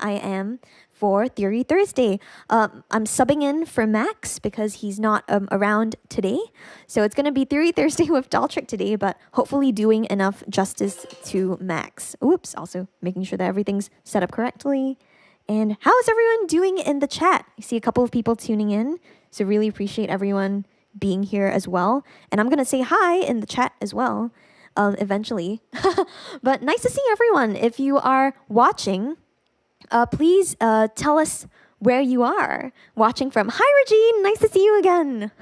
I am for Theory Thursday. I'm subbing in for Max because he's not around today. So it's going to be Theory Thursday with dolltr today, but hopefully doing enough justice to Max. Oops, also making sure that everything's set up correctly. And how is everyone doing in the chat? I see a couple of people tuning in, so really appreciate everyone being here as well. And I'm going to say hi in the chat as well eventually. But nice to see everyone. If you are watching, please tell us where you are watching from. Hi, Regine. Nice to see you again.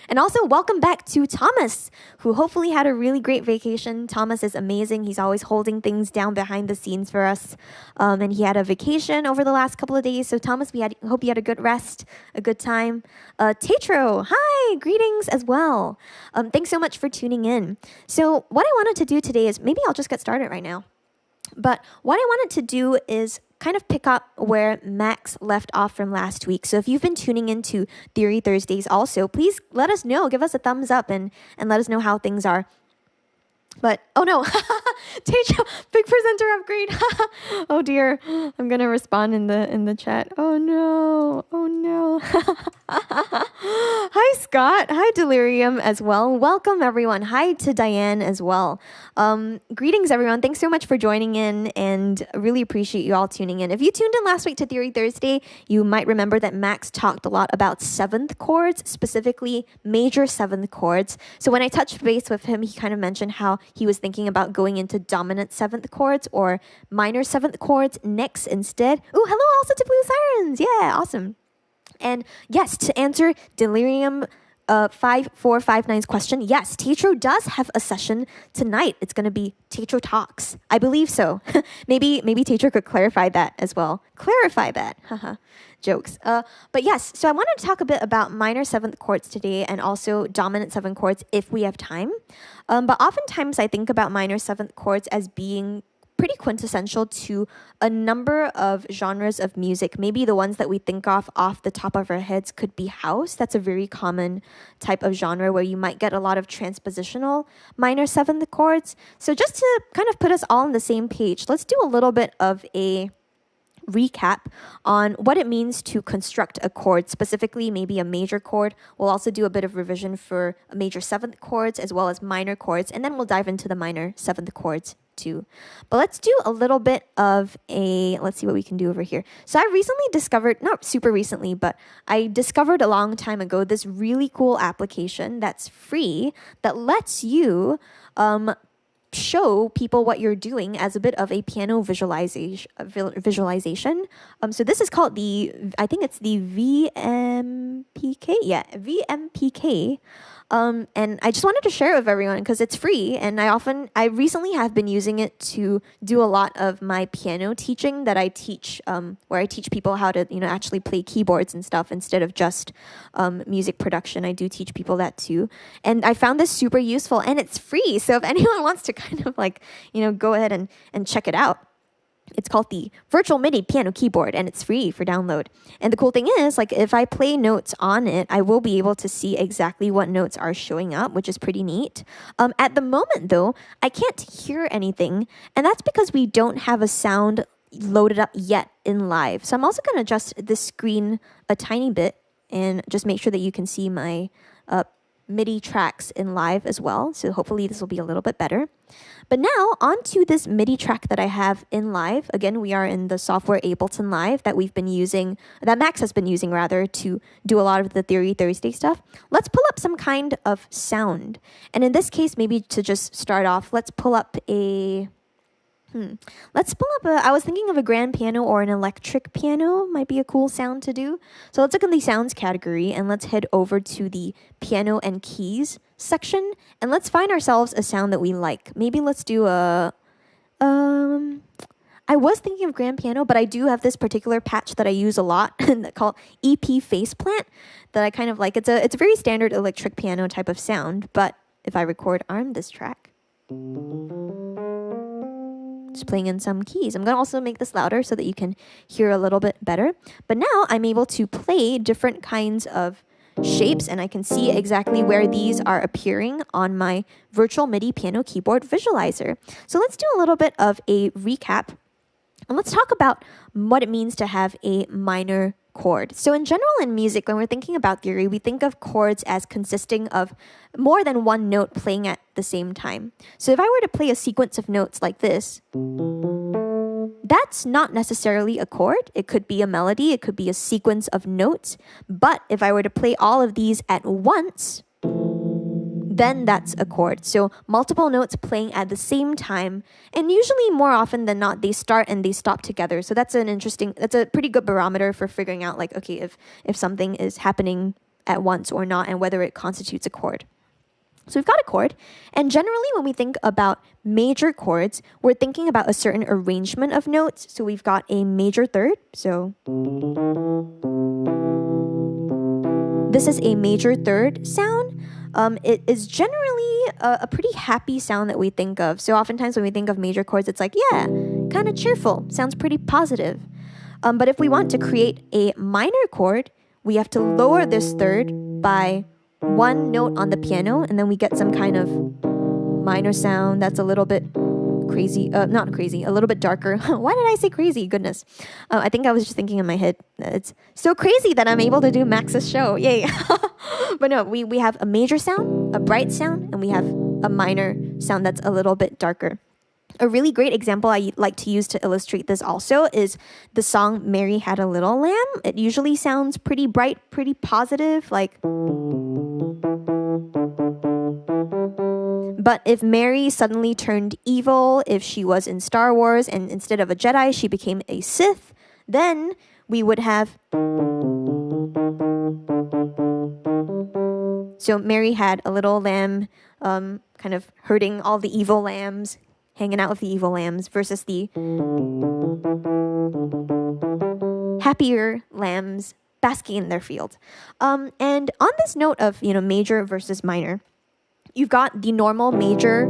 And also, welcome back to Thomas, who hopefully had a really great vacation. Thomas is amazing. He's always holding things down behind the scenes for us. And he had a vacation over the last couple of days. So, Thomas, hope you had a good rest, a good time. TAETRO, hi, greetings as well. Thanks so much for tuning in. So, what I wanted to do today is, maybe I'll just get started right now. But what I wanted to do is kind of pick up where Max left off from last week. So if you've been tuning into Theory Thursdays also, please let us know. Give us a thumbs up and let us know how things are. But, oh no, TAETRO, big presenter upgrade. Oh dear, I'm going to respond in the chat. Oh no. Hi, Scott. Hi, Delirium as well. Welcome, everyone. Hi to Diane as well. Greetings, everyone. Thanks so much for joining in and really appreciate you all tuning in. If you tuned in last week to Theory Thursday, you might remember that Max talked a lot about seventh chords, specifically major seventh chords. So when I touched base with him, he kind of mentioned how he was thinking about going into dominant seventh chords or minor seventh chords next instead. Oh, hello also to Blue Sirens. Yeah, awesome. And yes, to answer Delirium 5459's question, yes, TAETRO does have a session tonight. It's going to be TAETRO Talks. I believe so. maybe TAETRO could clarify that as well. Clarify that. Jokes. But yes, so I wanted to talk a bit about minor seventh chords today and also dominant seventh chords if we have time. But oftentimes I think about minor seventh chords as being pretty quintessential to a number of genres of music. Maybe the ones that we think of off the top of our heads could be house. That's a very common type of genre where you might get a lot of transpositional minor seventh chords. So just to kind of put us all on the same page, let's do a little bit of a recap on what it means to construct a chord, specifically maybe a major chord. We'll also do a bit of revision for major seventh chords as well as minor chords, and then we'll dive into the minor seventh chords too. But let's do a little bit of let's see what we can do over here. So I recently discovered, not super recently, but I discovered a long time ago this really cool application that's free that lets you show people what you're doing as a bit of a piano visualization. So this is called I think it's the VMPK. Yeah, VMPK. And I just wanted to share it with everyone because it's free. And I recently have been using it to do a lot of my piano teaching that I teach, where I teach people how to, actually play keyboards and stuff instead of just music production. I do teach people that too. And I found this super useful and it's free. So if anyone wants to kind of go ahead and check it out. It's called the Virtual MIDI Piano Keyboard, and it's free for download. And the cool thing is, if I play notes on it, I will be able to see exactly what notes are showing up, which is pretty neat. At the moment, though, I can't hear anything, and that's because we don't have a sound loaded up yet in live. So I'm also going to adjust this screen a tiny bit and just make sure that you can see my MIDI tracks in live as well. So hopefully this will be a little bit better. But now onto this MIDI track that I have in live. Again, we are in the software Ableton Live that Max has been using rather to do a lot of the Theory Thursday stuff. Let's pull up some kind of sound. And in this case, maybe to just start off, let's pull up I was thinking of a grand piano or an electric piano might be a cool sound to do. So let's look in the sounds category and let's head over to the piano and keys section and let's find ourselves a sound that we like. Maybe let's do I was thinking of grand piano, but I do have this particular patch that I use a lot called EP Faceplant that I kind of like. It's a very standard electric piano type of sound, but if I record this track, just playing in some keys. I'm going to also make this louder so that you can hear a little bit better. But now I'm able to play different kinds of shapes and I can see exactly where these are appearing on my virtual MIDI piano keyboard visualizer. So let's do a little bit of a recap And let's talk about what it means to have a minor chord. So in general in music, when we're thinking about theory, we think of chords as consisting of more than one note playing at the same time. So if I were to play a sequence of notes like this, that's not necessarily a chord. It could be a melody, it could be a sequence of notes. But if I were to play all of these at once, then that's a chord. So multiple notes playing at the same time, and usually more often than not, they start and they stop together. So that's a pretty good barometer for figuring out like, okay, if something is happening at once or not, and whether it constitutes a chord. So we've got a chord, and generally when we think about major chords, we're thinking about a certain arrangement of notes. So we've got a major third. So this is a major third sound. It is generally a pretty happy sound that we think of. So oftentimes when we think of major chords, it's like, yeah, kind of cheerful, sounds pretty positive. But if we want to create a minor chord, we have to lower this third by one note on the piano, and then we get some kind of minor sound that's a little bit crazy, not crazy, a little bit darker. Why did I say crazy? Goodness. I think I was just thinking in my head, it's so crazy that I'm able to do Max's show. Yay. But no, we have a major sound, a bright sound, and we have a minor sound that's a little bit darker. A really great example I like to use to illustrate this also is the song Mary Had a Little Lamb. It usually sounds pretty bright, pretty positive, like... But if Mary suddenly turned evil, if she was in Star Wars and instead of a Jedi, she became a Sith, then we would have... So Mary had a little lamb, kind of herding all the evil lambs, hanging out with the evil lambs, versus the happier lambs basking in their field. And on this note of, major versus minor, you've got the normal major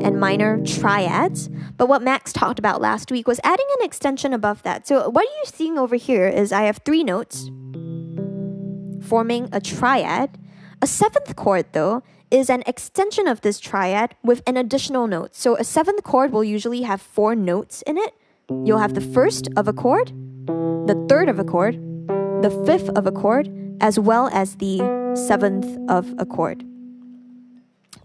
and minor triads, but what Max talked about last week was adding an extension above that. So what you're seeing over here is I have 3 notes forming a triad. A 7th chord, though, is an extension of this triad with an additional note. So a 7th chord will usually have 4 notes in it. You'll have the 1st of a chord, the 3rd of a chord, the 5th of a chord, as well as the 7th of a chord.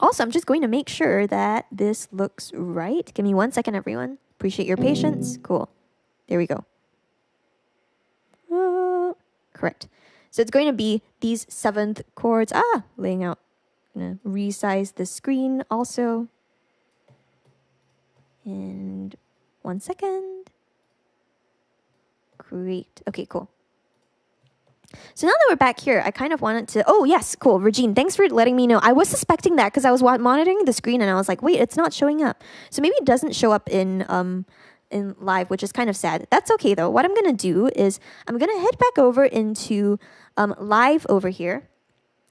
Also, I'm just going to make sure that this looks right. Give me 1 second, everyone. Appreciate your patience. Cool. There we go. Correct. So it's going to be these 7th chords. Laying out. I'm going to resize the screen also. And 1 second. Great. Okay, cool. So now that we're back here, I kind of wanted to... Oh, yes, cool. Regine, thanks for letting me know. I was suspecting that because I was monitoring the screen and I was like, wait, it's not showing up. So maybe it doesn't show up in live, which is kind of sad. That's okay, though. What I'm going to do is I'm going to head back over into live over here.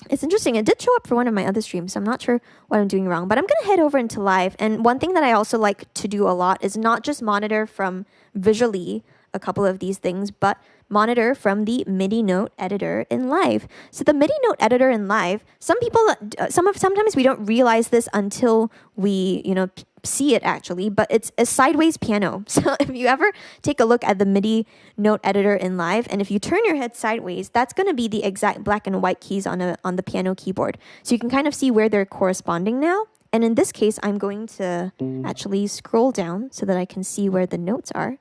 It's interesting. It did show up for one of my other streams, so I'm not sure what I'm doing wrong. But I'm going to head over into live. And one thing that I also like to do a lot is not just monitor from visually a couple of these things, but monitor from the MIDI note editor in live. So the MIDI note editor in live, sometimes we don't realize this until we, see it actually, but it's a sideways piano. So if you ever take a look at the MIDI note editor in live, and if you turn your head sideways, that's going to be the exact black and white keys on the piano keyboard. So you can kind of see where they're corresponding now. And in this case, I'm going to actually scroll down so that I can see where the notes are.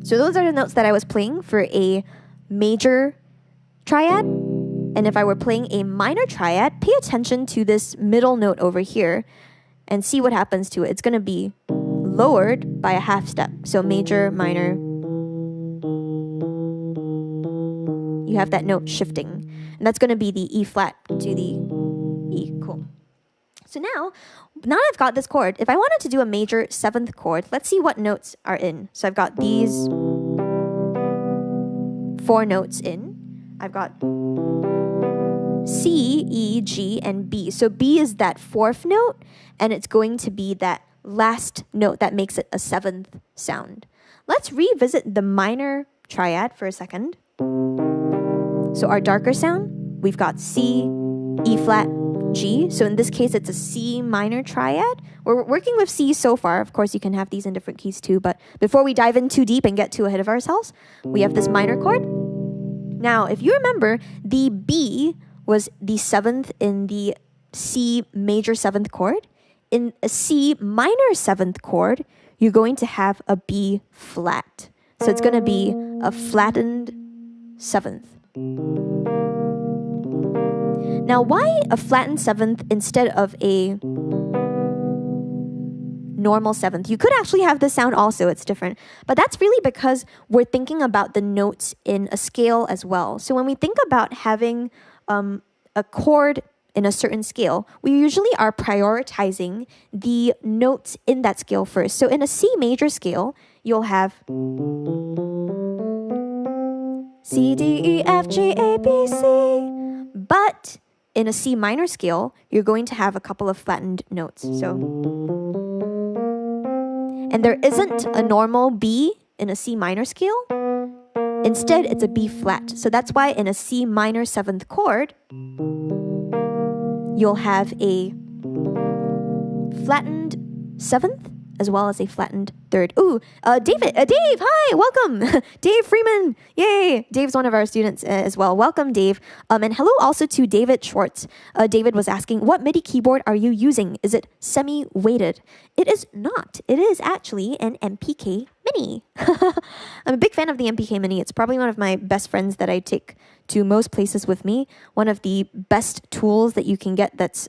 So those are the notes that I was playing for a major triad. And if I were playing a minor triad, pay attention to this middle note over here and see what happens to it. It's going to be lowered by a half step. So major, minor. You have that note shifting. And that's going to be the E flat to the E. Cool. So now that I've got this chord, if I wanted to do a major 7th chord, let's see what notes are in. So I've got these 4 notes in. I've got C, E, G, and B. So B is that 4th note, and it's going to be that last note that makes it a 7th sound. Let's revisit the minor triad for a second. So our darker sound, we've got C, E flat, G. So in this case, it's a C minor triad. We're working with C so far. Of course, you can have these in different keys too. But before we dive in too deep and get too ahead of ourselves, we have this minor chord. Now, if you remember, the B was the 7th in the C major 7th chord. In a C minor 7th chord, you're going to have a B flat. So it's going to be a flattened 7th. Now, why a flattened 7th instead of a normal 7th? You could actually have this sound also, it's different. But that's really because we're thinking about the notes in a scale as well. So when we think about having a chord in a certain scale, we usually are prioritizing the notes in that scale first. So in a C major scale, you'll have C, D, E, F, G, A, B, C. But in a C minor scale, you're going to have a couple of flattened notes. So, and there isn't a normal B in a C minor scale. Instead, it's a B flat. So that's why in a C minor 7th chord, you'll have a flattened 7th as well as a flattened 3rd. Ooh, Dave, hi, welcome. Dave Freeman, yay. Dave's one of our students as well. Welcome, Dave. And hello also to David Schwartz. David was asking, what MIDI keyboard are you using? Is it semi-weighted? It is not. It is actually an MPK Mini. I'm a big fan of the MPK Mini. It's probably one of my best friends that I take to most places with me. One of the best tools that you can get that's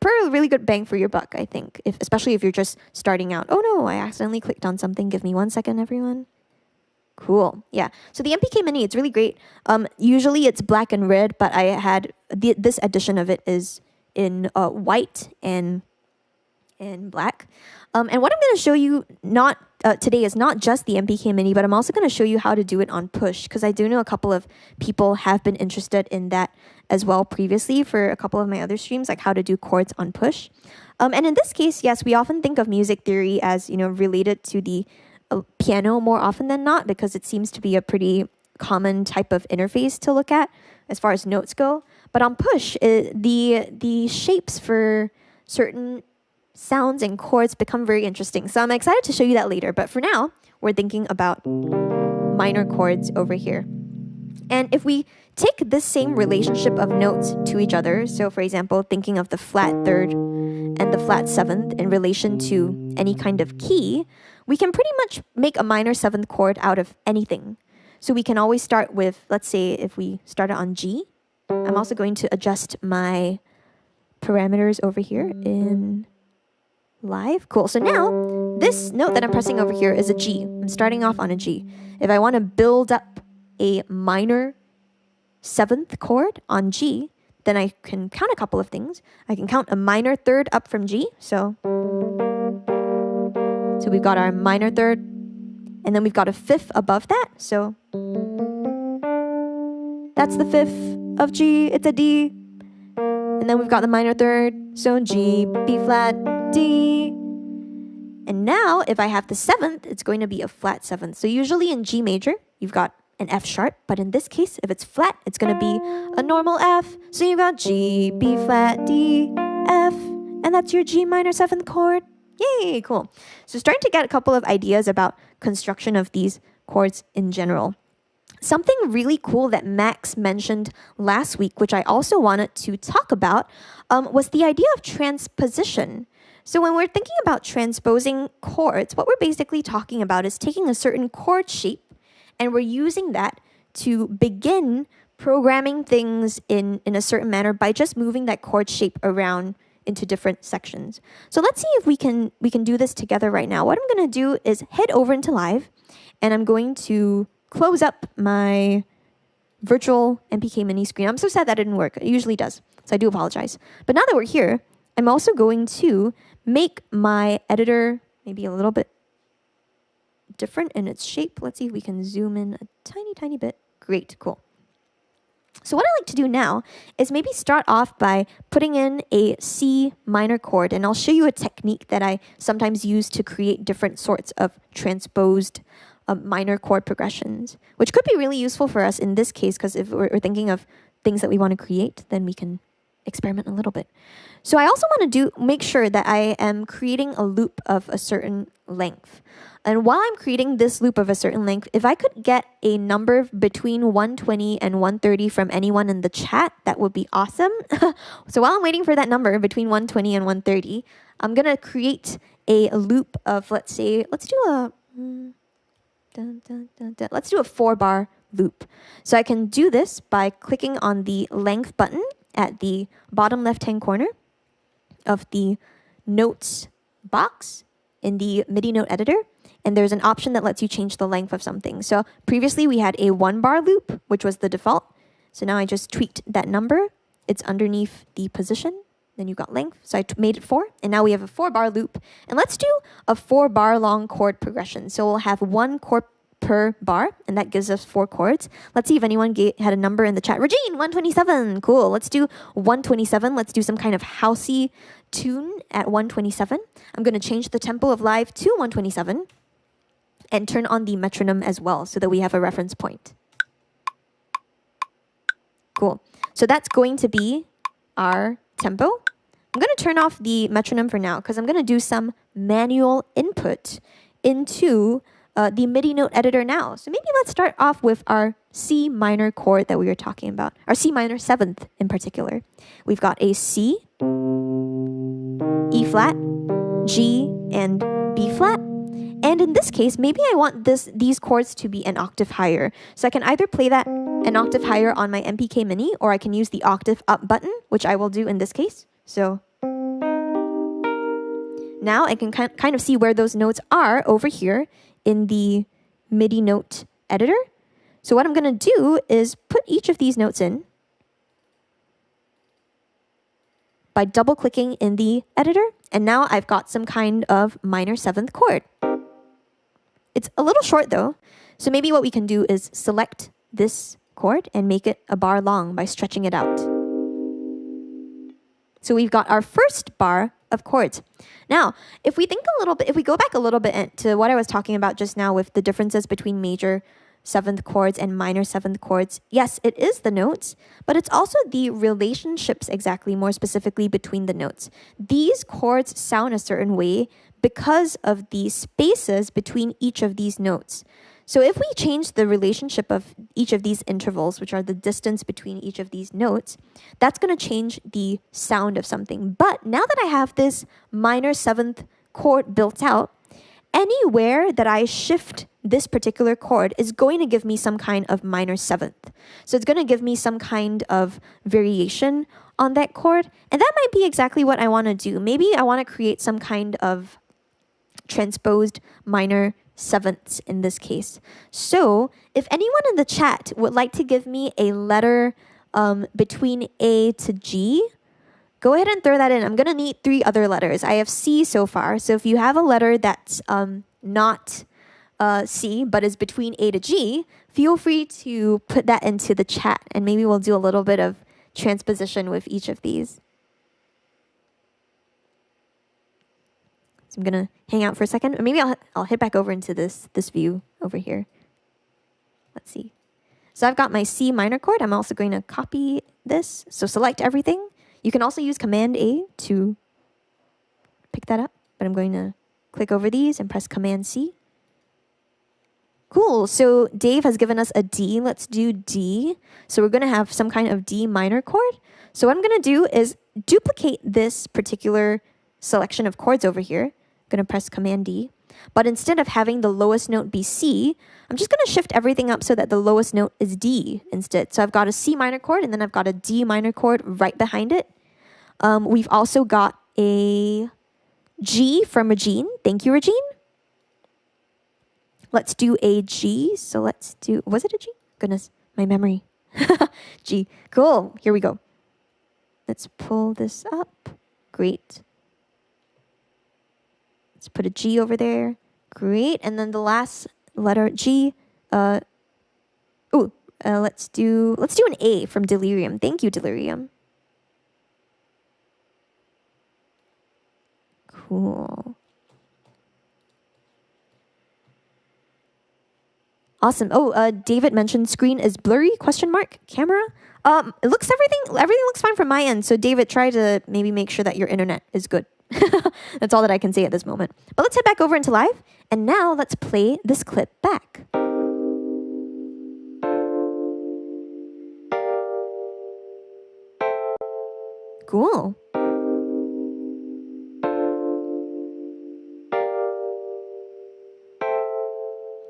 for a really good bang for your buck, I think, especially if you're just starting out. Oh no, I accidentally clicked on something. Give me 1 second, everyone. Cool. Yeah. So the MPK Mini, it's really great. Usually it's black and red, but I had this edition of it is in white and black. And what I'm going to show you today is not just the MPK Mini, but I'm also going to show you how to do it on push, because I do know a couple of people have been interested in that as well previously for a couple of my other streams, like how to do chords on push. And in this case, yes, we often think of music theory as, related to the piano more often than not, because it seems to be a pretty common type of interface to look at as far as notes go. But on push, the shapes for certain sounds and chords become very interesting. So I'm excited to show you that later. But for now, we're thinking about minor chords over here. And if we take this same relationship of notes to each other, so for example, thinking of the flat 3rd and the flat 7th in relation to any kind of key, we can pretty much make a minor 7th chord out of anything. So we can always start with, let's say if we started on G, I'm also going to adjust my parameters over here in Live. Cool. So now this note that I'm pressing over here is a G. I'm starting off on a G. If I want to build up a minor 7th chord on G, then I can count a couple of things. I can count a minor 3rd up from G. So we've got our minor 3rd, and then we've got a 5th above that. So that's the 5th of G. It's a D. And then we've got the minor 3rd. So G, B flat, D. And now if I have the 7th, it's going to be a flat 7th. So usually in G major, you've got an F sharp, but in this case, if it's flat, it's going to be a normal F. So you've got G, B flat, D, F, and that's your G minor 7th chord. Yay, cool. So starting to get a couple of ideas about construction of these chords in general. Something really cool that Max mentioned last week, which I also wanted to talk about, was the idea of transposition. So when we're thinking about transposing chords, what we're basically talking about is taking a certain chord shape, and we're using that to begin programming things in a certain manner by just moving that chord shape around into different sections. So let's see if we can do this together right now. What I'm going to do is head over into Live, and I'm going to close up my virtual MPK Mini screen. I'm so sad that didn't work. It usually does, so I do apologize. But now that we're here, I'm also going to make my editor maybe a little bit different in its shape. Let's see if we can zoom in a tiny, tiny bit. Great, cool. So what I like to do now is maybe start off by putting in a C minor chord, and I'll show you a technique that I sometimes use to create different sorts of transposed minor chord progressions, which could be really useful for us in this case, because if we're thinking of things that we want to create, then we can experiment a little bit. So I also want to make sure that I am creating a loop of a certain length. And while I'm creating this loop of a certain length, if I could get a number between 120 and 130 from anyone in the chat, that would be awesome. So while I'm waiting for that number between 120 and 130, I'm going to create a loop of, let's say, let's do a 4-bar loop. So I can do this by clicking on the length button at the bottom left-hand corner of the notes box in the MIDI note editor. And there's an option that lets you change the length of something. So previously we had a 1-bar loop, which was the default. So now I just tweaked that number. It's underneath the position. Then you've got length. So I made it 4. And now we have a 4-bar loop. And let's do a 4-bar long chord progression. So we'll have 1 chord per bar, and that gives us 4 chords. Let's see if anyone had a number in the chat. Regine, 127. Cool. Let's do 127. Let's do some kind of housey tune at 127. I'm going to change the tempo of live to 127 and turn on the metronome as well so that we have a reference point. Cool. So that's going to be our tempo. I'm going to turn off the metronome for now because I'm going to do some manual input into the MIDI note editor now. So maybe let's start off with our C minor chord that we were talking about, our C minor 7th in particular. We've got a C, E flat, G, and B flat. And in this case, maybe I want these chords to be an octave higher. So I can either play that an octave higher on my MPK Mini, or I can use the octave up button, which I will do in this case. So now I can kind of see where those notes are over here in the MIDI note editor. So what I'm going to do is put each of these notes in by double-clicking in the editor. And now I've got some kind of minor 7th chord. It's a little short though, so maybe what we can do is select this chord and make it a bar long by stretching it out. So we've got our first bar of chords. Now, if we go back a little bit to what I was talking about just now with the differences between major 7th chords and minor 7th chords, yes, it is the notes, but it's also the relationships exactly, more specifically between the notes. These chords sound a certain way because of the spaces between each of these notes. So if we change the relationship of each of these intervals, which are the distance between each of these notes, that's going to change the sound of something. But now that I have this minor 7th chord built out, anywhere that I shift this particular chord is going to give me some kind of minor 7th. So it's going to give me some kind of variation on that chord. And that might be exactly what I want to do. Maybe I want to create some kind of transposed minor 7ths in this case. So if anyone in the chat would like to give me a letter between A to G, go ahead and throw that in. I'm going to need 3 other letters. I have C so far. So if you have a letter that's not C, but is between A to G, feel free to put that into the chat. And maybe we'll do a little bit of transposition with each of these. So I'm going to hang out for a second. Or maybe I'll head back over into this view over here. Let's see. So I've got my C minor chord. I'm also going to copy this. So select everything. You can also use Command A to pick that up. But I'm going to click over these and press Command C. Cool. So Dave has given us a D. Let's do D. So we're going to have some kind of D minor chord. So what I'm going to do is duplicate this particular selection of chords over here. I'm going to press Command D. But instead of having the lowest note be C, I'm just going to shift everything up so that the lowest note is D instead. So I've got a C minor chord and then I've got a D minor chord right behind it. We've also got a G from Regine. Thank you, Regine. Let's do a G. So let's do, was it a G? Goodness, my memory. G. Cool. Here we go. Let's pull this up. Great. Let's put a G over there. Great. And then the last letter G. Let's do an A from Delirium. Thank you, Delirium. Cool. Awesome. Oh, David mentioned screen is blurry, question mark, camera. It looks everything looks fine from my end. So David, try to maybe make sure that your internet is good. That's all that I can say at this moment. But let's head back over into live. And now let's play this clip back. Cool.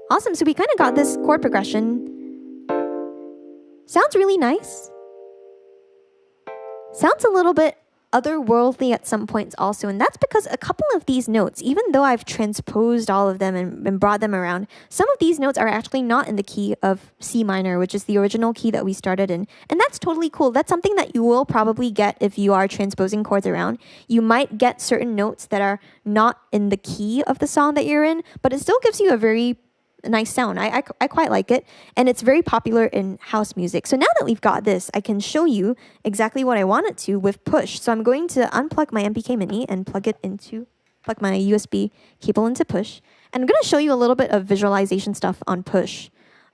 Awesome. So we kind of got this chord progression. Sounds really nice. Sounds a little bit otherworldly at some points also. And that's because a couple of these notes, even though I've transposed all of them and brought them around, some of these notes are actually not in the key of C minor, which is the original key that we started in. And that's totally cool. That's something that you will probably get if you are transposing chords around. You might get certain notes that are not in the key of the song that you're in, but it still gives you a very nice sound. I quite like it, and it's very popular in house music. So now that we've got this, I can show you exactly what I want it to with Push. So I'm going to unplug my MPK Mini and plug my USB cable into Push. And I'm going to show you a little bit of visualization stuff on Push,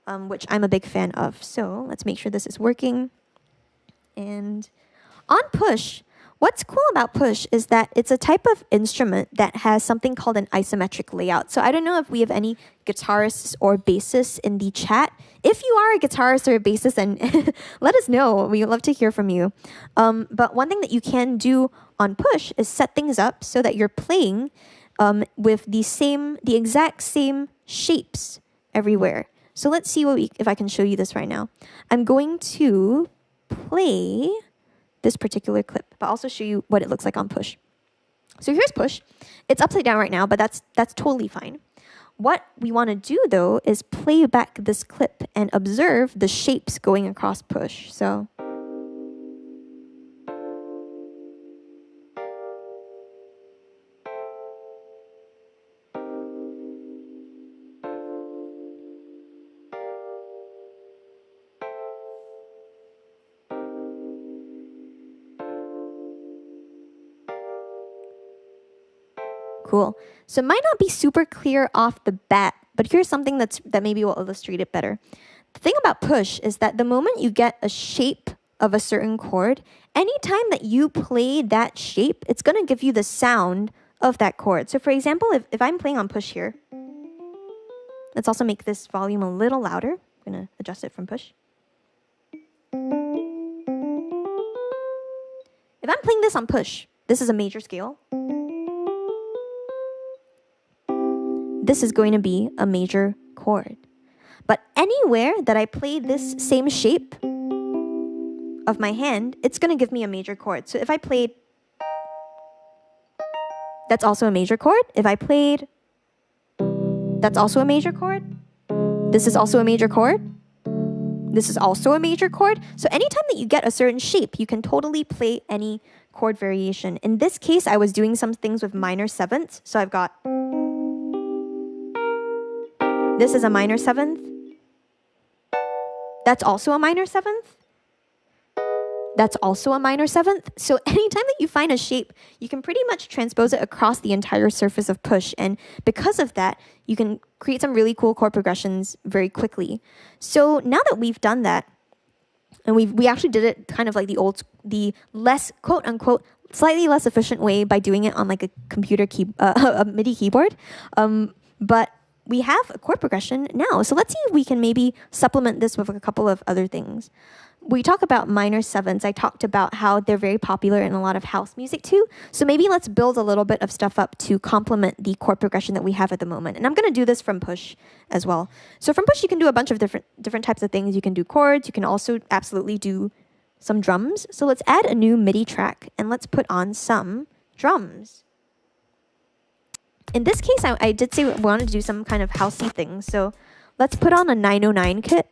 which I'm a big fan of. So let's make sure this is working. And on Push, what's cool about Push is that it's a type of instrument that has something called an isometric layout. So I don't know if we have any guitarists or bassists in the chat. If you are a guitarist or a bassist, then let us know. We would love to hear from you. But one thing that you can do on Push is set things up so that you're playing with the exact same shapes everywhere. So let's see if I can show you this right now. I'm going to play this particular clip, but I'll also show you what it looks like on Push. So here's Push. It's upside down right now, but that's totally fine. What we want to do though is play back this clip and observe the shapes going across Push. So cool. So it might not be super clear off the bat, but here's something that maybe will illustrate it better. The thing about Push is that the moment you get a shape of a certain chord, anytime that you play that shape, it's going to give you the sound of that chord. So for example, if I'm playing on Push here, let's also make this volume a little louder. I'm going to adjust it from Push. If I'm playing this on Push, this is a major scale. This is going to be a major chord. But anywhere that I play this same shape of my hand, it's going to give me a major chord. So if I played, that's also a major chord. If I played, that's also a major chord. This is also a major chord. This is also a major chord. So anytime that you get a certain shape, you can totally play any chord variation. In this case, I was doing some things with minor sevenths. So I've got, this is a minor seventh. That's also a minor seventh. That's also a minor seventh. So anytime that you find a shape, you can pretty much transpose it across the entire surface of Push. And because of that, you can create some really cool chord progressions very quickly. So now that we've done that, and we actually did it kind of like the less, quote unquote, slightly less efficient way by doing it on like a computer a MIDI keyboard. But we have a chord progression now. So let's see if we can maybe supplement this with a couple of other things. We talk about minor sevenths. I talked about how they're very popular in a lot of house music too. So maybe let's build a little bit of stuff up to complement the chord progression that we have at the moment. And I'm going to do this from Push as well. So from Push, you can do a bunch of different types of things. You can do chords. You can also absolutely do some drums. So let's add a new MIDI track and let's put on some drums. In this case, I did say we wanted to do some kind of housey thing. So let's put on a 909 kit.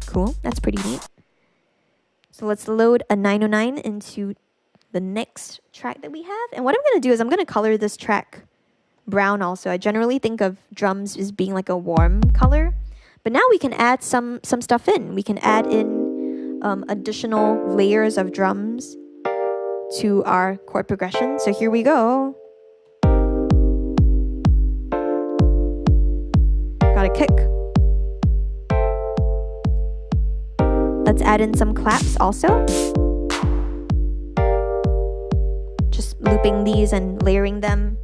Cool, that's pretty neat. So let's load a 909 into the next track that we have. And what I'm going to do is I'm going to color this track brown also. I generally think of drums as being like a warm color. But now we can add some stuff in. We can add in additional layers of drums to our chord progression. So here we go. Got a kick. Let's add in some claps also. Just looping these and layering them.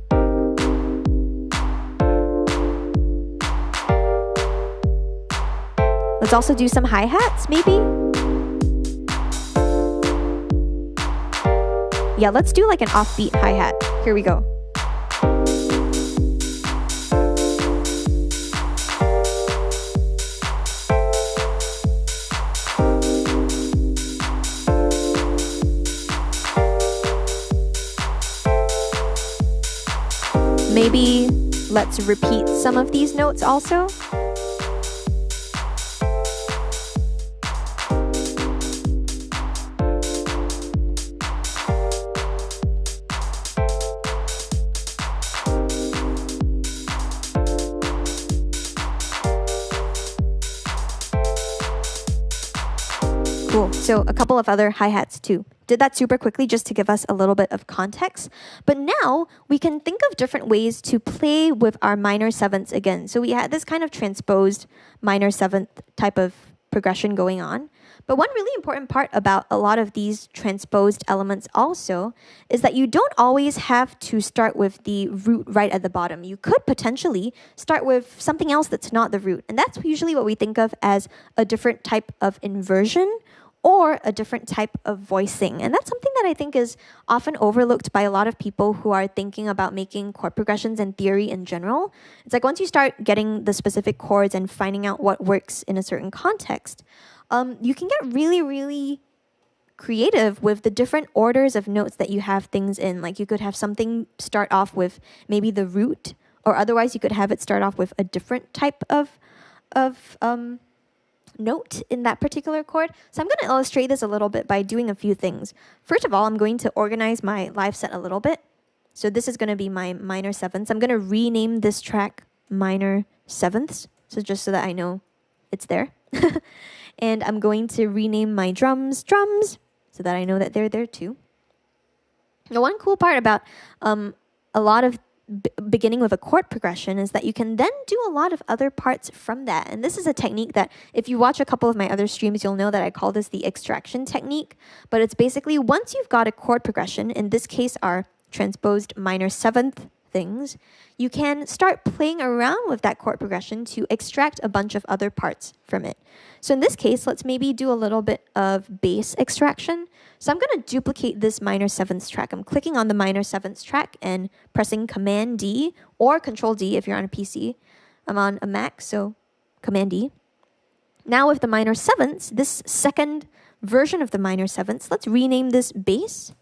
Let's also do some hi-hats, maybe. Yeah, let's do like an offbeat hi-hat. Here we go. Maybe let's repeat some of these notes also. Cool. So a couple of other hi-hats too. Did that super quickly just to give us a little bit of context. But now we can think of different ways to play with our minor sevenths again. So we had this kind of transposed minor seventh type of progression going on. But one really important part about a lot of these transposed elements also is that you don't always have to start with the root right at the bottom. You could potentially start with something else that's not the root. And that's usually what we think of as a different type of inversion or a different type of voicing. And that's something that I think is often overlooked by a lot of people who are thinking about making chord progressions and theory in general. It's like once you start getting the specific chords and finding out what works in a certain context, you can get really, really creative with the different orders of notes that you have things in. Like you could have something start off with maybe the root, or otherwise you could have it start off with a different type of note in that particular chord. So I'm going to illustrate this a little bit by doing a few things. First of all, I'm going to organize my live set a little bit. So this is going to be my minor sevenths. I'm going to rename this track minor sevenths. So just so that I know it's there. And I'm going to rename my drums, so that I know that they're there too. Now, one cool part about a lot of beginning with a chord progression is that you can then do a lot of other parts from that. And this is a technique that if you watch a couple of my other streams, you'll know that I call this the extraction technique. But it's basically once you've got a chord progression, in this case our transposed minor seventh things, you can start playing around with that chord progression to extract a bunch of other parts from it. So in this case, let's maybe do a little bit of bass extraction. So I'm going to duplicate this minor sevenths track. I'm clicking on the minor sevenths track and pressing Command D or Control D if you're on a PC. I'm on a Mac, so Command D. Now with the minor sevenths, this second version of the minor sevenths, let's rename this bass.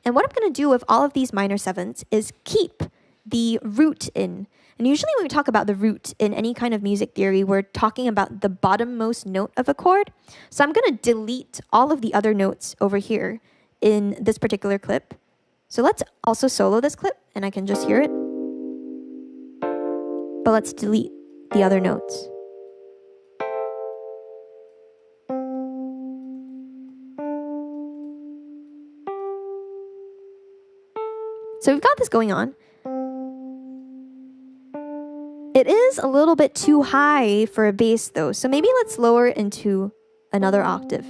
And what I'm going to do with all of these minor sevenths is keep the root in. And usually when we talk about the root in any kind of music theory, we're talking about the bottommost note of a chord. So I'm going to delete all of the other notes over here in this particular clip. So let's also solo this clip and I can just hear it. But let's delete the other notes. So we've got this going on. It is a little bit too high for a bass though, so maybe let's lower it into another octave.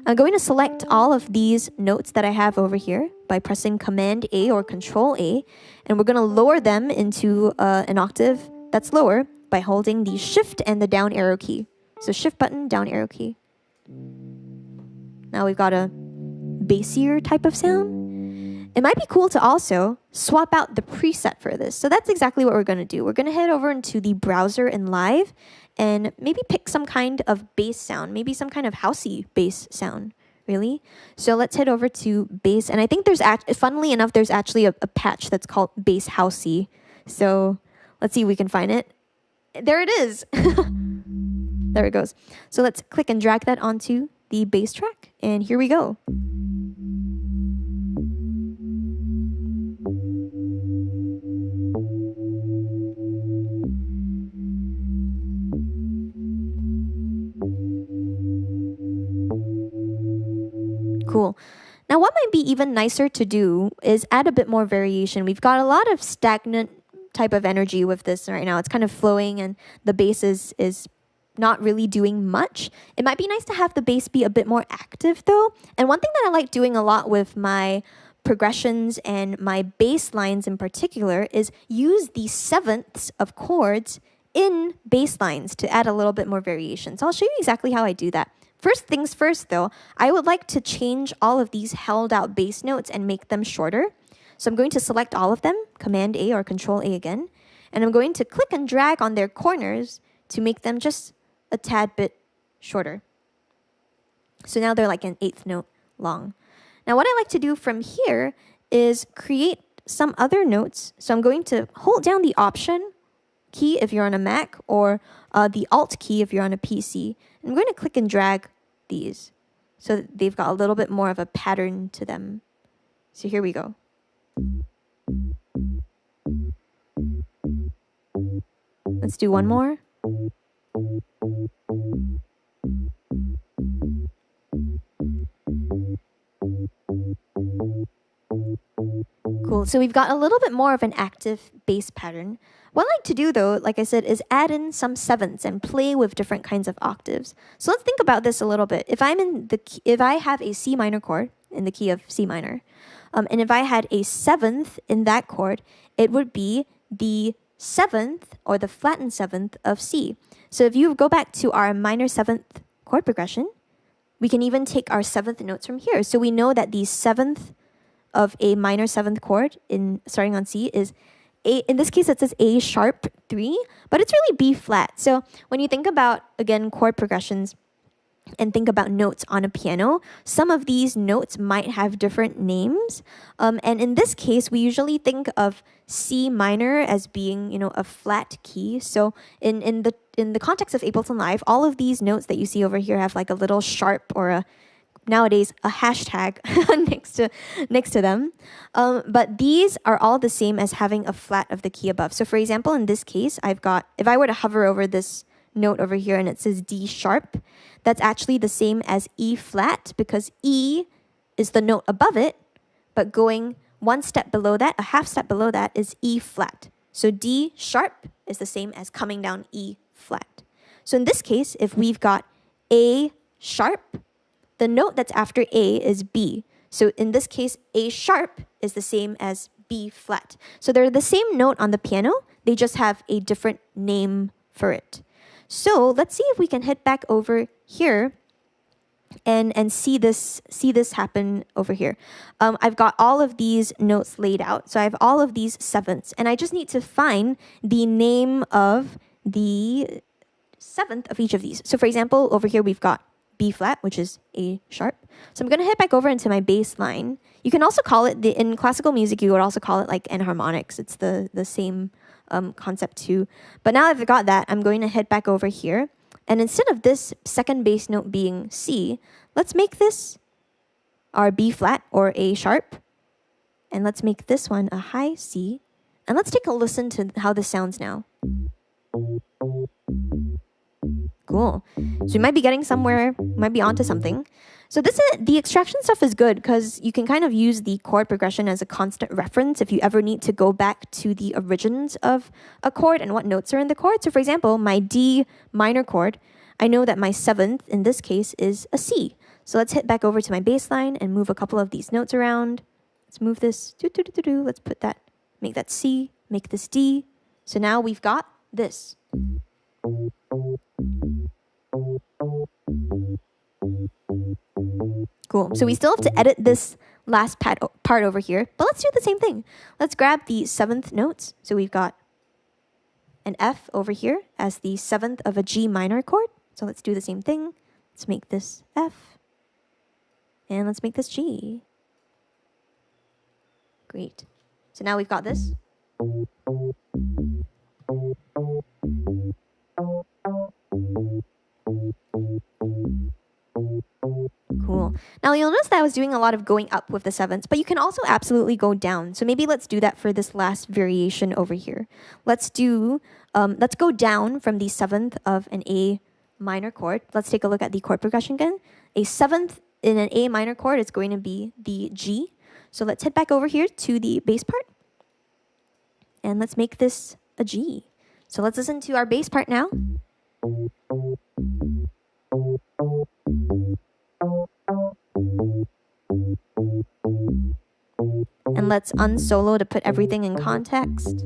I'm going to select all of these notes that I have over here by pressing Command A or Control A, and we're going to lower them into an octave that's lower by holding the Shift and the down arrow key. So Shift button, down arrow key. Now we've got a bassier type of sound. It might be cool to also swap out the preset for this. So that's exactly what we're going to do. We're going to head over into the browser in Live and maybe pick some kind of bass sound, maybe some kind of housey bass sound, really. So let's head over to bass. And I think there's, funnily enough, there's actually a patch that's called bass housey. So let's see if we can find it. There it is. There it goes. So let's click and drag that onto the bass track. And here we go. Cool. Now, what might be even nicer to do is add a bit more variation. We've got a lot of stagnant type of energy with this right now. It's kind of flowing and the bass is not really doing much. It might be nice to have the bass be a bit more active though. And one thing that I like doing a lot with my progressions and my bass lines in particular is use the sevenths of chords in bass lines to add a little bit more variation. So I'll show you exactly how I do that. First things first though, I would like to change all of these held out bass notes and make them shorter. So I'm going to select all of them, Command A or Control A again, and I'm going to click and drag on their corners to make them just a tad bit shorter. So now they're like an eighth note long. Now what I like to do from here is create some other notes. So I'm going to hold down the Option key if you're on a Mac or the Alt key if you're on a PC. I'm going to click and drag these so that they've got a little bit more of a pattern to them. So here we go. Let's do one more. Cool. So we've got a little bit more of an active bass pattern. What I like to do though, like I said, is add in some sevenths and play with different kinds of octaves. So let's think about this a little bit. If I'm in the key, if I have a C minor chord in the key of C minor, and if I had a seventh in that chord, it would be the seventh or the flattened seventh of C. So if you go back to our minor seventh chord progression, we can even take our seventh notes from here. So we know that the seventh of a minor seventh chord in starting on C is A. In this case, it says A sharp 3, but it's really B flat. So when you think about, again, chord progressions and think about notes on a piano, some of these notes might have different names. And in this case, we usually think of C minor as being, a flat key. So in the context of Ableton Live, all of these notes that you see over here have like a little sharp or nowadays a hashtag next to them. But these are all the same as having a flat of the key above. So for example, in this case, I've got, if I were to hover over this note over here and it says D sharp, that's actually the same as E flat because E is the note above it, but going one step below that, a half step below that is E flat. So D sharp is the same as coming down E flat. So in this case, if we've got A sharp, the note that's after A is B. So in this case, A sharp is the same as B flat. So they're the same note on the piano, they just have a different name for it. So let's see if we can head back over here and see this happen over here. I've got all of these notes laid out. So I have all of these sevenths, and I just need to find the name of the seventh of each of these. So for example, over here we've got B flat, which is A sharp. So I'm going to head back over into my bass line. You can also call it, in classical music, you would also call it like enharmonics. It's the same concept too. But now I've got that, I'm going to head back over here. And instead of this second bass note being C, let's make this our B flat or A sharp. And let's make this one a high C. And let's take a listen to how this sounds now. Cool. So you might be getting somewhere, might be onto something. So the extraction stuff is good because you can kind of use the chord progression as a constant reference if you ever need to go back to the origins of a chord and what notes are in the chord. So for example, my D minor chord, I know that my seventh in this case is a C. So let's hit back over to my bass line and move a couple of these notes around. Let's move this. Let's put that, make that C, make this D. So now we've got this. Cool. So we still have to edit this last part over here, but let's do the same thing. Let's grab the seventh notes. So we've got an F over here as the seventh of a G minor chord. So let's do the same thing. Let's make this F. And let's make this G. Great. So now we've got this. Cool. Now you'll notice that I was doing a lot of going up with the sevenths, but you can also absolutely go down. So maybe let's do that for this last variation over here. Let's go down from the seventh of an A minor chord. Let's take a look at the chord progression again. A seventh in an A minor chord is going to be the G. So let's head back over here to the bass part. And let's make this a G. So let's listen to our bass part now. And let's unsolo to put everything in context.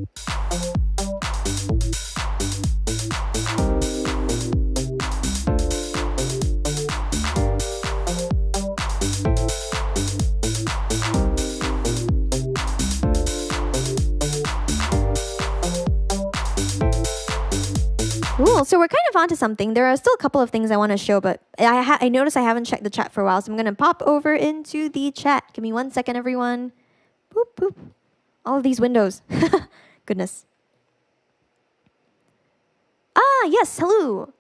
Cool. So we're kind of onto something. There are still a couple of things I want to show, but I noticed I haven't checked the chat for a while, so I'm going to pop over into the chat. Give me 1 second, everyone. Boop, boop. All of these windows. Goodness. Yes. Hello.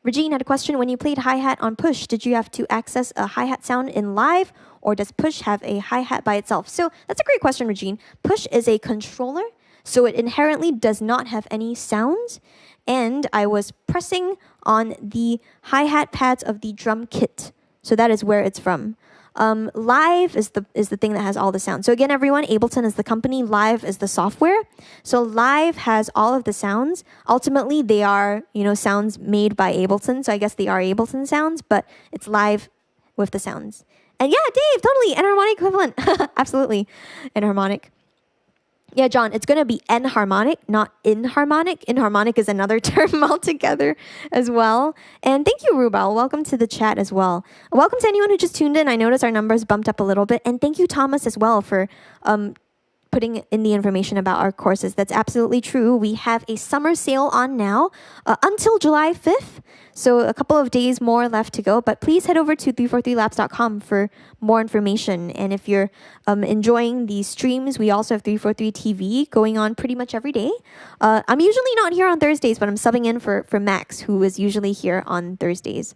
Regine had a question. When you played hi-hat on Push, did you have to access a hi-hat sound in live, or does Push have a hi-hat by itself? So that's a great question, Regine. Push is a controller, so it inherently does not have any sounds. And I was pressing on the hi-hat pads of the drum kit. So that is where it's from. Live is the thing that has all the sounds. So again, everyone, Ableton is the company, Live is the software. So Live has all of the sounds. Ultimately, they are, sounds made by Ableton. So I guess they are Ableton sounds, but it's Live with the sounds. And yeah, Dave, totally, enharmonic equivalent. Absolutely, enharmonic. Yeah, John, it's going to be enharmonic, not inharmonic. Inharmonic is another term altogether as well. And thank you, Rubal. Welcome to the chat as well. Welcome to anyone who just tuned in. I noticed our numbers bumped up a little bit. And thank you, Thomas, as well, for putting in the information about our courses. That's absolutely true. We have a summer sale on now until July 5th. So a couple of days more left to go, but please head over to 343labs.com for more information. And if you're enjoying these streams, we also have 343 TV going on pretty much every day. I'm usually not here on Thursdays, but I'm subbing in for Max, who is usually here on Thursdays.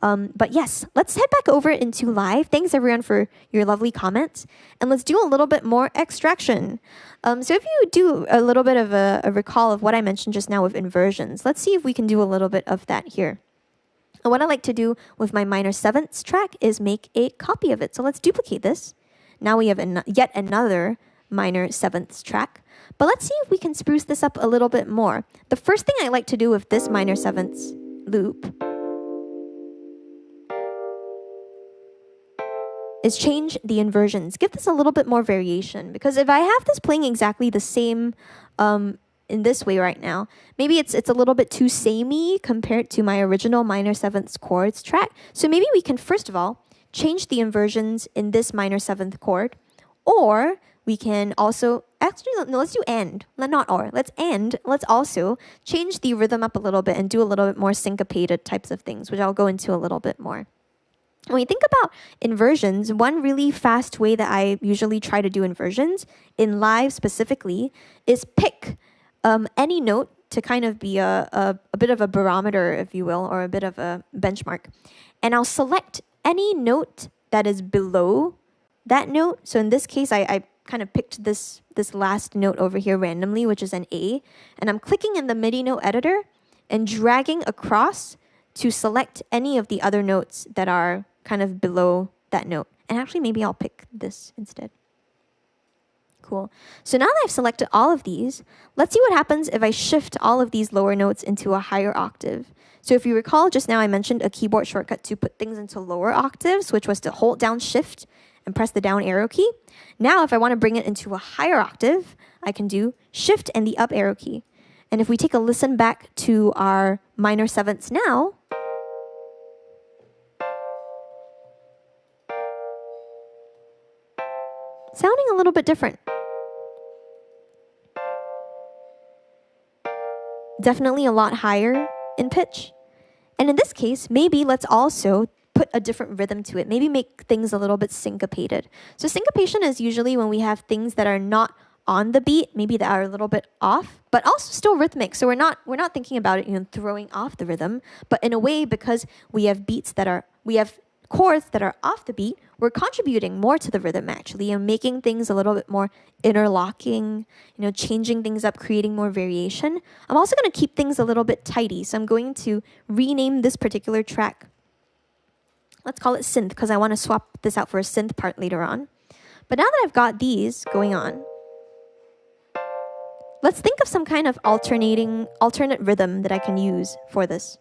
But yes, let's head back over into live. Thanks everyone for your lovely comments. And let's do a little bit more extraction. So if you do a little bit of a recall of what I mentioned just now with inversions, let's see if we can do a little bit of that here. And what I like to do with my minor sevenths track is make a copy of it. So let's duplicate this. Now we have yet another minor sevenths track. But let's see if we can spruce this up a little bit more. The first thing I like to do with this minor sevenths loop is change the inversions. Give this a little bit more variation, because if I have this playing exactly the same in this way right now, maybe it's a little bit too samey compared to my original minor sevenths chords track. So maybe we can first of all change the inversions in this minor seventh chord, or we can also actually no, let's do and not or let's also change the rhythm up a little bit and do a little bit more syncopated types of things, which I'll go into a little bit more. When you think about inversions, one really fast way that I usually try to do inversions, in live specifically, is pick any note to kind of be a bit of a barometer, if you will, or a bit of a benchmark. And I'll select any note that is below that note. So in this case, I kind of picked this last note over here randomly, which is an A. And I'm clicking in the MIDI note editor and dragging across to select any of the other notes that are kind of below that note. And actually, maybe I'll pick this instead. Cool. So now that I've selected all of these, let's see what happens if I shift all of these lower notes into a higher octave. So if you recall, just now I mentioned a keyboard shortcut to put things into lower octaves, which was to hold down Shift and press the down arrow key. Now, if I want to bring it into a higher octave, I can do Shift and the up arrow key. And if we take a listen back to our minor sevenths now, sounding a little bit different. Definitely a lot higher in pitch. And in this case, maybe let's also put a different rhythm to it. Maybe make things a little bit syncopated. So syncopation is usually when we have things that are not on the beat, maybe that are a little bit off, but also still rhythmic. So we're not thinking about it, throwing off the rhythm, but in a way, because we have chords that are off the beat, we're contributing more to the rhythm actually, and making things a little bit more interlocking, changing things up, creating more variation. I'm also going to keep things a little bit tidy. So I'm going to rename this particular track. Let's call it synth, because I want to swap this out for a synth part later on. But now that I've got these going on, let's think of some kind of alternate rhythm that I can use for this.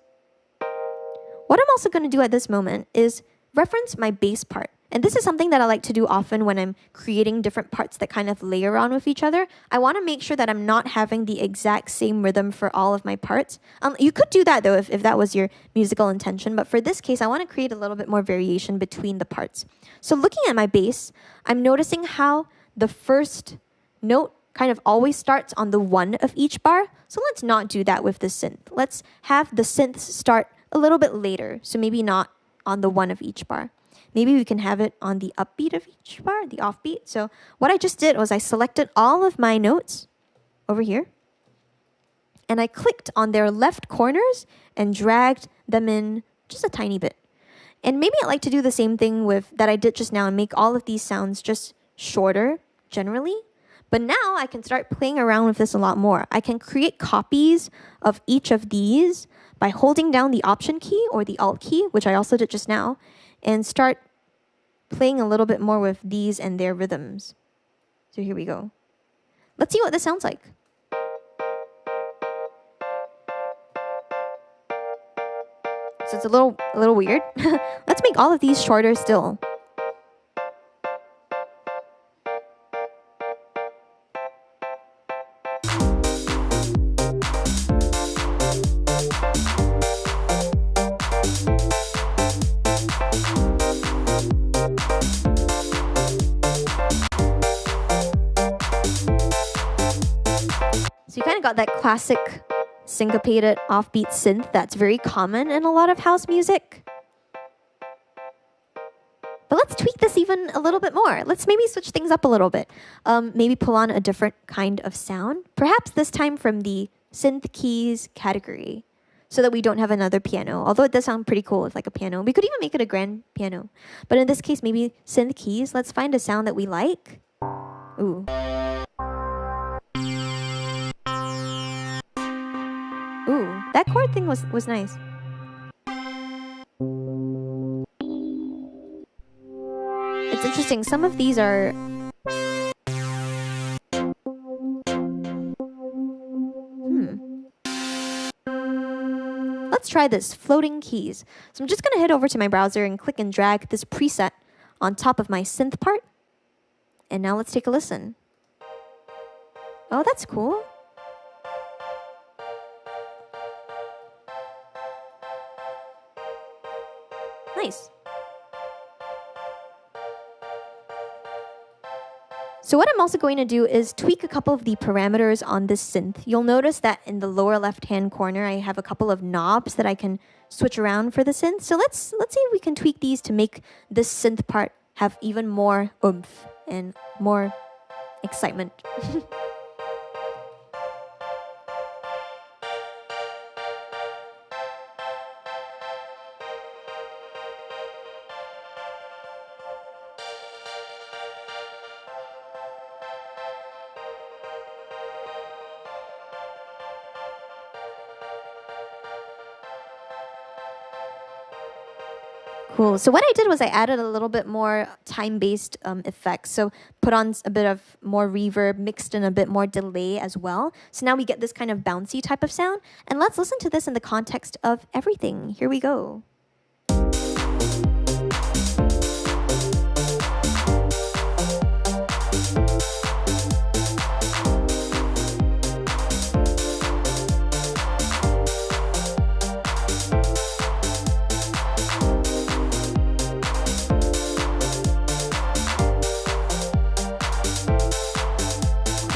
What I'm also going to do at this moment is reference my bass part. And this is something that I like to do often when I'm creating different parts that kind of layer on with each other. I want to make sure that I'm not having the exact same rhythm for all of my parts. You could do that though if that was your musical intention. But for this case, I want to create a little bit more variation between the parts. So looking at my bass, I'm noticing how the first note kind of always starts on the 1 of each bar. So let's not do that with the synth. Let's have the synth start a little bit later. So maybe not on the 1 of each bar. Maybe we can have it on the upbeat of each bar, the offbeat. So what I just did was I selected all of my notes over here, and I clicked on their left corners and dragged them in just a tiny bit. And maybe I'd like to do the same thing with that I did just now and make all of these sounds just shorter generally. But now I can start playing around with this a lot more. I can create copies of each of these by holding down the Option key or the Alt key, which I also did just now, and start playing a little bit more with these and their rhythms. So here we go. Let's see what this sounds like. So it's a little weird. Let's make all of these shorter still. So you kind of got that classic syncopated offbeat synth that's very common in a lot of house music. But let's tweak this even a little bit more. Let's maybe switch things up a little bit. Maybe pull on a different kind of sound. Perhaps this time from the synth keys category, so that we don't have another piano. Although it does sound pretty cool with like a piano. We could even make it a grand piano. But in this case, maybe synth keys. Let's find a sound that we like. Ooh. Ooh, that chord thing was nice. It's interesting. Some of these are... Let's try this, floating keys. So I'm just going to head over to my browser and click and drag this preset on top of my synth part. And now let's take a listen. Oh, that's cool. Nice. So what I'm also going to do is tweak a couple of the parameters on this synth. You'll notice that in the lower left-hand corner, I have a couple of knobs that I can switch around for the synth. So let's see if we can tweak these to make this synth part have even more oomph and more excitement. Cool. So what I did was I added a little bit more time-based effects. So put on a bit of more reverb, mixed in a bit more delay as well. So now we get this kind of bouncy type of sound. And let's listen to this in the context of everything. Here we go.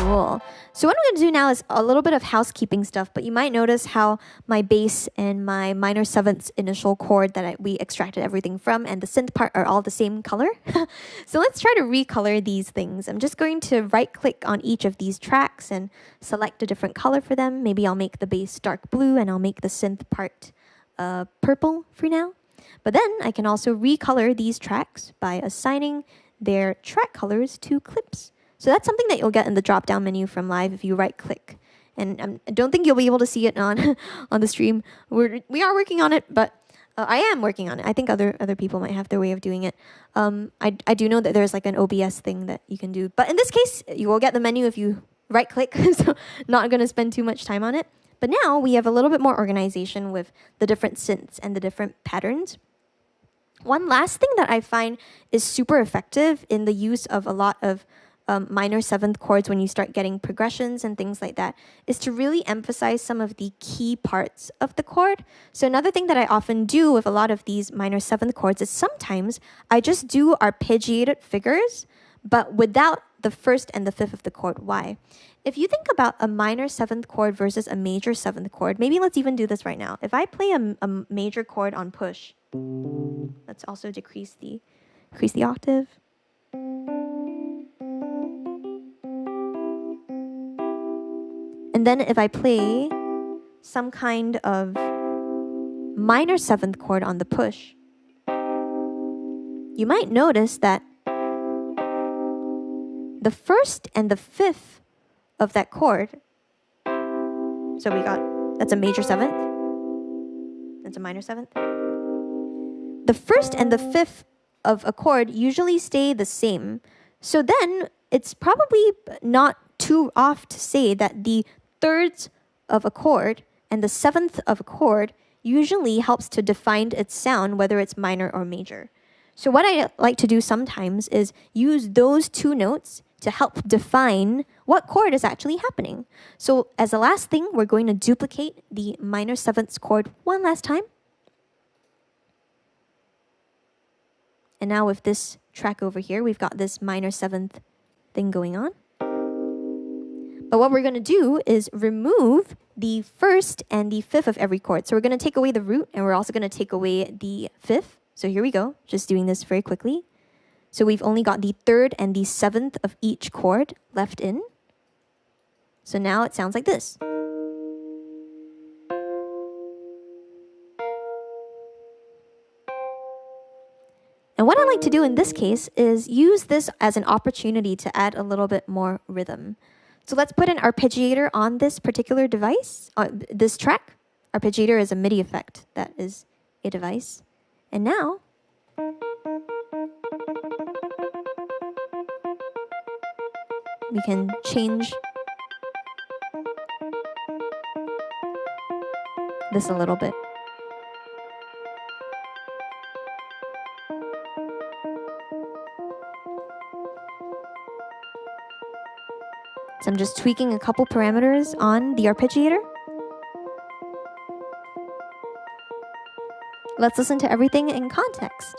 Cool. So what I'm going to do now is a little bit of housekeeping stuff, but you might notice how my bass and my minor sevenths initial chord that we extracted everything from and the synth part are all the same color. So let's try to recolor these things. I'm just going to right click on each of these tracks and select a different color for them. Maybe I'll make the bass dark blue and I'll make the synth part purple for now. But then I can also recolor these tracks by assigning their track colors to clips. So that's something that you'll get in the drop-down menu from Live if you right-click. And I don't think you'll be able to see it on on the stream. We are working on it, but I am working on it. I think other people might have their way of doing it. I do know that there's like an OBS thing that you can do. But in this case, you will get the menu if you right click, so not going to spend too much time on it. But now we have a little bit more organization with the different synths and the different patterns. One last thing that I find is super effective in the use of a lot of minor seventh chords when you start getting progressions and things like that is to really emphasize some of the key parts of the chord. So another thing that I often do with a lot of these minor seventh chords is sometimes I just do arpeggiated figures, but without the first and the fifth of the chord. Why? If you think about a minor seventh chord versus a major seventh chord, maybe let's even do this right now. If I play a major chord on push, let's also decrease the octave. And then if I play some kind of minor seventh chord on the push, you might notice that the first and the fifth of that chord, so that's a major seventh, that's a minor seventh. The first and the fifth of a chord usually stay the same. So then it's probably not too off to say that the thirds of a chord and the seventh of a chord usually helps to define its sound, whether it's minor or major. So what I like to do sometimes is use those two notes to help define what chord is actually happening. So as a last thing, we're going to duplicate the minor seventh chord one last time. And now with this track over here, we've got this minor seventh thing going on. But what we're going to do is remove the first and the fifth of every chord. So we're going to take away the root, and we're also going to take away the fifth. So here we go, just doing this very quickly. So we've only got the third and the seventh of each chord left in. So now it sounds like this. And what I like to do in this case is use this as an opportunity to add a little bit more rhythm. So let's put an arpeggiator on this particular device, this track. Arpeggiator is a MIDI effect. That is a device. And now, we can change this a little bit. So I'm just tweaking a couple parameters on the arpeggiator. Let's listen to everything in context.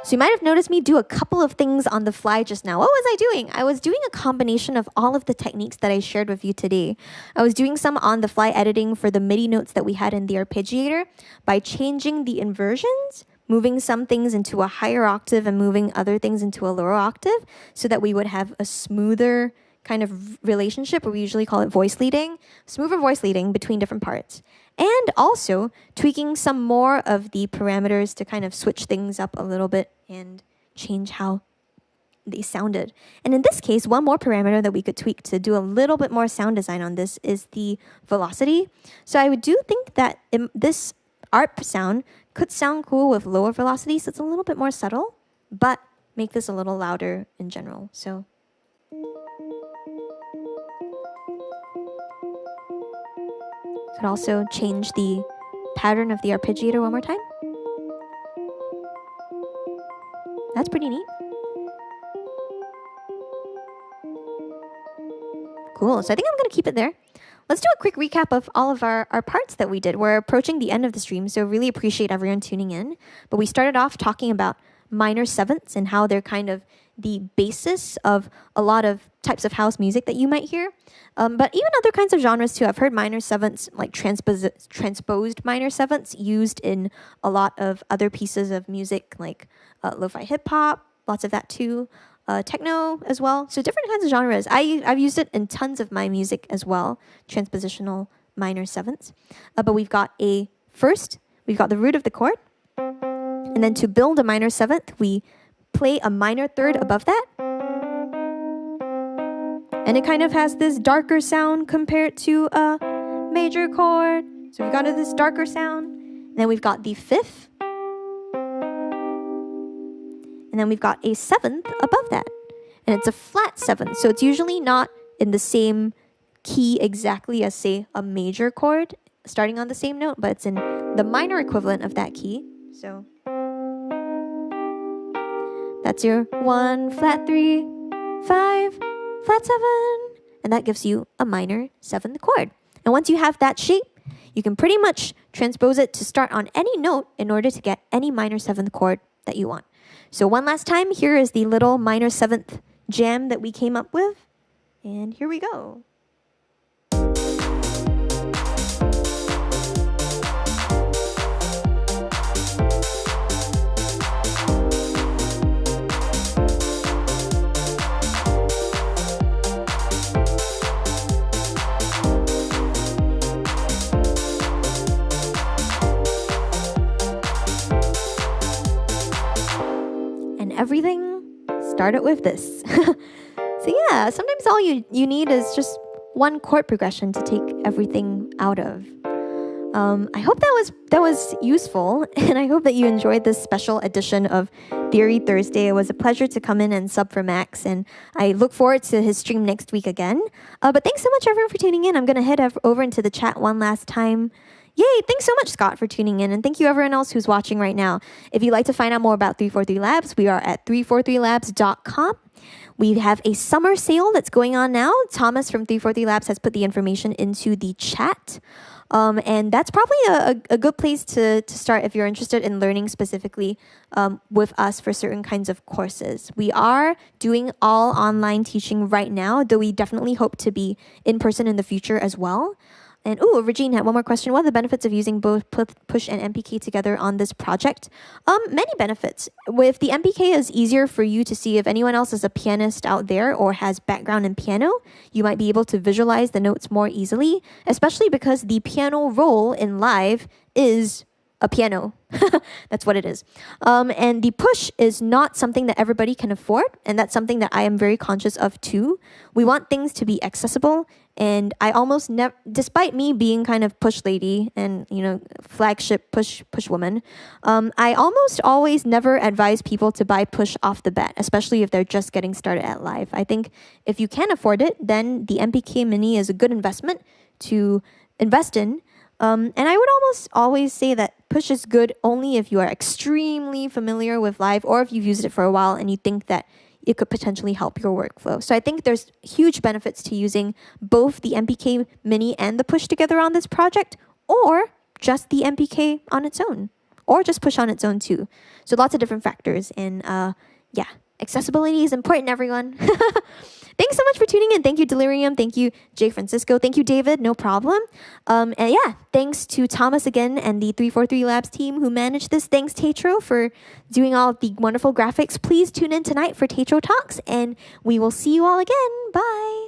So you might have noticed me do a couple of things on the fly just now. What was I doing? I was doing a combination of all of the techniques that I shared with you today. I was doing some on the fly editing for the MIDI notes that we had in the arpeggiator by changing the inversions, moving some things into a higher octave and moving other things into a lower octave so that we would have a smoother kind of relationship, or we usually call it voice leading, smoother voice leading between different parts. And also tweaking some more of the parameters to kind of switch things up a little bit and change how they sounded. And in this case, one more parameter that we could tweak to do a little bit more sound design on this is the velocity. So I do think that this ARP sound could sound cool with lower velocity, so it's a little bit more subtle, but make this a little louder in general. So could also change the pattern of the arpeggiator one more time. That's pretty neat. Cool. So I think I'm going to keep it there. Let's do a quick recap of all of our parts that we did. We're approaching the end of the stream, so really appreciate everyone tuning in. But we started off talking about minor sevenths and how they're kind of the basis of a lot of types of house music that you might hear. But even other kinds of genres too. I've heard minor sevenths, like transposed minor sevenths, used in a lot of other pieces of music, like lo-fi hip-hop, lots of that too. techno as well. So different kinds of genres. I've used it in tons of my music as well, transpositional minor sevenths. But we've got the root of the chord. And then to build a minor seventh, we play a minor third above that. And it kind of has this darker sound compared to a major chord. So we've got this darker sound. And then we've got the fifth. And then we've got a seventh above that. And it's a flat seventh. So it's usually not in the same key exactly as, say, a major chord starting on the same note, but it's in the minor equivalent of that key. So that's your 1, flat 3, 5, flat 7. And that gives you a minor seventh chord. And once you have that shape, you can pretty much transpose it to start on any note in order to get any minor seventh chord that you want. So one last time, here is the little minor seventh jam that we came up with. And here we go. Everything started with this. So yeah, sometimes all you need is just one chord progression to take everything out of. I hope that was useful, and I hope that you enjoyed this special edition of Theory Thursday. It was a pleasure to come in and sub for Max, and I look forward to his stream next week again. But thanks so much everyone for tuning in. I'm going to head over into the chat one last time. Yay! Thanks so much, Scott, for tuning in. And thank you everyone else who's watching right now. If you'd like to find out more about 343 Labs, we are at 343labs.com. We have a summer sale that's going on now. Thomas from 343 Labs has put the information into the chat. And that's probably a good place to start if you're interested in learning specifically with us for certain kinds of courses. We are doing all online teaching right now, though we definitely hope to be in person in the future as well. And Regine had one more question. What are the benefits of using both Push and MPK together on this project? Many benefits. With the MPK, it's easier for you to see if anyone else is a pianist out there or has background in piano. You might be able to visualize the notes more easily, especially because the piano roll in live is a piano. That's what it is. And the push is not something that everybody can afford, and that's something that I am very conscious of too. We want things to be accessible, and I almost never, despite me being kind of push lady and, flagship push woman, I almost always never advise people to buy push off the bat, especially if they're just getting started at live. I think if you can afford it, then the MPK Mini is a good investment to invest in. And I would almost always say that push is good only if you are extremely familiar with live or if you've used it for a while and you think that it could potentially help your workflow. So I think there's huge benefits to using both the MPK Mini and the push together on this project, or just the MPK on its own, or just push on its own too. So lots of different factors. And accessibility is important, everyone. Thanks so much for tuning in. Thank you, Delirium. Thank you, Jay Francisco. Thank you, David. No problem. Thanks to Thomas again and the 343 Labs team who managed this. Thanks, TAETRO, for doing all of the wonderful graphics. Please tune in tonight for TAETRO Talks, and we will see you all again. Bye.